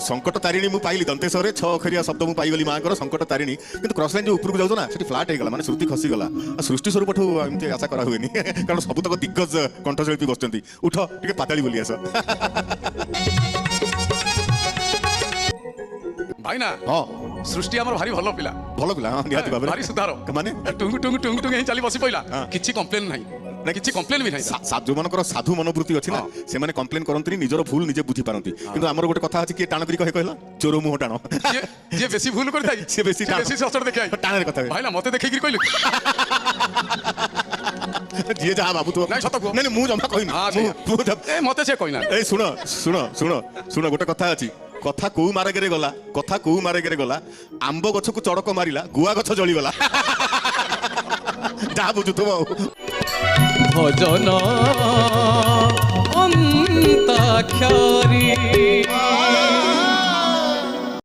संकट तारिणी मु पाइली दंतेश्वर 6 अक्षरिया शब्द मु पाइगली माँ संकट तारिणी किंतु क्रॉस लाइन जो ऊपर को जाऊ ना सेठी फ्लैट हो गला माने श्रुति खसी गला सृष्टि स्वरूप एमती आशा करा हुएनी कारण सबुतक दिग्गज कंठशिल्पी बसचंती उठ टिके पाताली बोली आस भाई ना हां सृष्टि हमर भारी भलो पिला हां निहाती बाबरे भारी सुधार माने टुंग टुंग टुंग टुंग चली बसी पइला किछि कंप्लेन नाही ना किछि कंप्लेन भी नाही जो मनकर साधु मनोवृत्ति अछि ना से माने कंप्लेन करंतनी निजर भूल निजे बुझी पारंती किंतु हमर गोटे कथा अछि कि टाण करी कहे कहला चोर मुह टाण जे बेसी भूल कर थाई से बेसी सचर देखाई टाण कथा भाई ना मते देखै कि कहलु जे जहा बाबू तो नहीं सत को नहीं मु जमा कहिनी ए मते से कहना ए सुनो सुनो सुनो सुनो गोटे कथा अछि कथा को मार्गे गला कथा को मार्गे गला आंब गछ को चड़क मारिला गुआ गछ जली गला जा बुझुथबो भजन अंताक्षरी